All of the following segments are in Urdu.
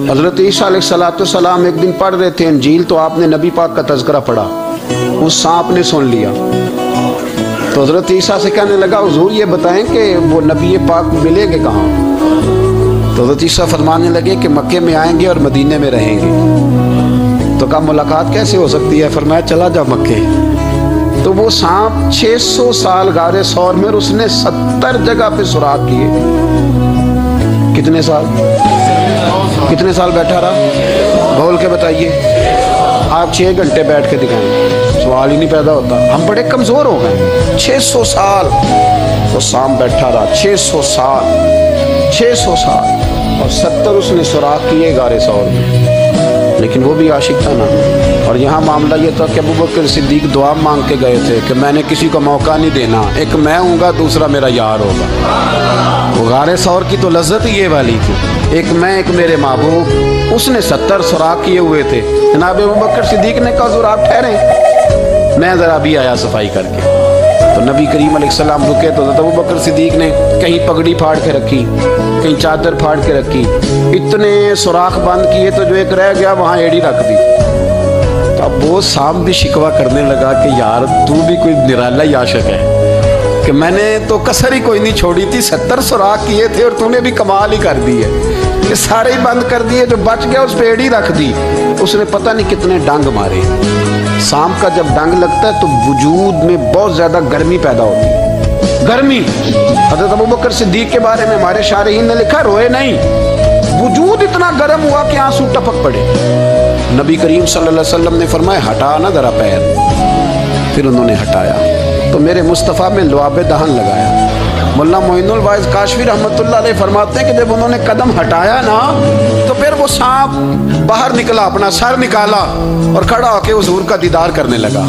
حضرت عیسیٰ علیہ السلام ایک دن پڑھ رہے تھے انجیل، تو آپ نے نبی پاک کا تذکرہ پڑھا، اس سانپ نے سن لیا، تو حضرت عیسیٰ سے کہنے لگا حضور یہ بتائیں کہ وہ نبی پاک ملے گے کہاں؟ تو حضرت عیسیٰ فرمانے لگے کہ مکے میں آئیں گے اور مدینے میں رہیں گے۔ تو کہا ملاقات کیسے ہو سکتی ہے؟ فرمایا چلا جا مکے۔ تو وہ سانپ 600 سال غار ثور میں، اس نے 70 جگہ پہ سوراخ کیے۔ کتنے سال بیٹھا رہا؟ بول کے بتائیے۔ آپ 6 گھنٹے بیٹھ کے دکھائیں، سوال ہی نہیں پیدا ہوتا۔ ہم بڑے کمزور ہو گئے۔ 600 سال وہ سانپ بیٹھا رہا، 600 سال اور 70 اس نے سوراخ کیے غار ثور میں، لیکن وہ بھی عاشق تھا نا۔ اور یہاں معاملہ یہ تھا کہ ابوبکر صدیق دعا مانگ کے گئے تھے کہ میں نے کسی کو موقع نہیں دینا، ایک میں ہوں گا دوسرا میرا یار ہوگا۔ وہ غار ثور کی تو لذت ہی یہ والی تھی، ایک میں ایک میرے محبوب۔ اس نے 70 سوراخ کیے ہوئے تھے۔ جناب ابوبکر صدیق نے کہا حضور آپ ٹھہریں، میں ذرا بھی آیا صفائی کر کے۔ تو نبی کریم علیہ السلام رکے تو حضرت ابوبکر صدیق نے کہیں پگڑی پھاڑ کے رکھی، کہیں چادر پھاڑ کے رکھی، اتنے سوراخ بند کیے تو جو ایک رہ گیا وہاں ایڑی رکھ دی۔ تو اب وہ سانپ بھی شکوہ کرنے لگا کہ یار تو بھی کوئی نرالا ہی عاشق ہے کہ میں نے تو کسر ہی کوئی نہیں چھوڑی تھی، 70 سوراخ کیے تھے اور تو نے بھی کمال ہی کر دی ہے، یہ سارے ہی بند کر دیے، جو بچ گیا اس پہ ایڑی رکھ دی۔ اس نے پتہ نہیں کتنے ڈنگ مارے۔ سانپ کا جب ڈنگ لگتا ہے تو وجود میں بہت زیادہ گرمی پیدا ہوتی ہے، گرمی۔ حضرت ابوبکر صدیق کے بارے میں ہمارے شارحین نے لکھا روئے نہیں، وجود اتنا گرم ہوا کہ آنسو ٹپک پڑے۔ نبی کریم صلی اللہ علیہ وسلم نے فرمایا ہٹا نا ذرا پیر، پھر انہوں نے ہٹایا تو میرے مصطفیٰ میں لعاب دہن لگایا۔ مولانا معین الواعظ کاشفی رحمۃ اللہ علیہ فرماتے ہیں کہ جب انہوں نے قدم ہٹایا نا تو پھر وہ سانپ باہر نکلا، اپنا سر نکالا اور کھڑا ہو کے حضور کا دیدار کرنے لگا۔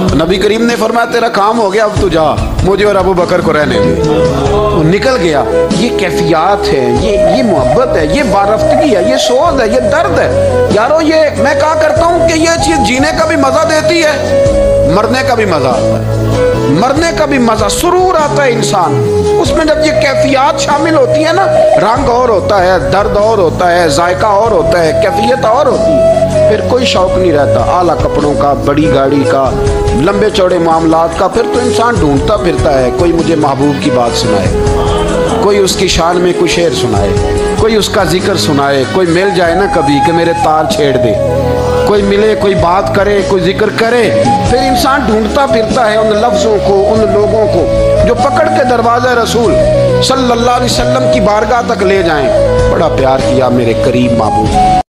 تو نبی کریم نے فرمایا تیرا کام ہو گیا، اب تو جا، مجھے اور ابو بکر کو رہنے دے۔ وہ نکل گیا۔ یہ کیفیات ہے، یہ محبت ہے، یہ بارفتگی ہے، یہ سوز ہے، یہ درد ہے یارو۔ یہ میں کہا کرتا ہوں کہ یہ چیز جینے کا بھی مزہ دیتی ہے، مرنے کا بھی مزہ آتا ہے، مرنے کا بھی مزہ، سرور آتا ہے انسان اس میں جب یہ کیفیات شامل ہوتی ہے نا۔ رنگ اور ہوتا ہے، درد اور ہوتا ہے، ذائقہ اور ہوتا ہے، کیفیت اور ہوتی ہے، پھر کوئی شوق نہیں رہتا اعلیٰ کپڑوں کا، بڑی گاڑی کا، لمبے چوڑے معاملات کا۔ پھر تو انسان ڈھونڈتا پھرتا ہے کوئی مجھے محبوب کی بات سنائے، کوئی اس کی شان میں کوئی شعر سنائے، کوئی اس کا ذکر سنائے، کوئی مل جائے نا کبھی کہ میرے تار چھیڑ دے، کوئی ملے، کوئی بات کرے، کوئی ذکر کرے۔ پھر انسان ڈھونڈتا پھرتا ہے ان لفظوں کو، ان لوگوں کو جو پکڑ کے دروازہ رسول صلی اللہ علیہ وسلم کی بارگاہ تک لے جائیں۔ بڑا پیار کیا میرے قریب محبوب۔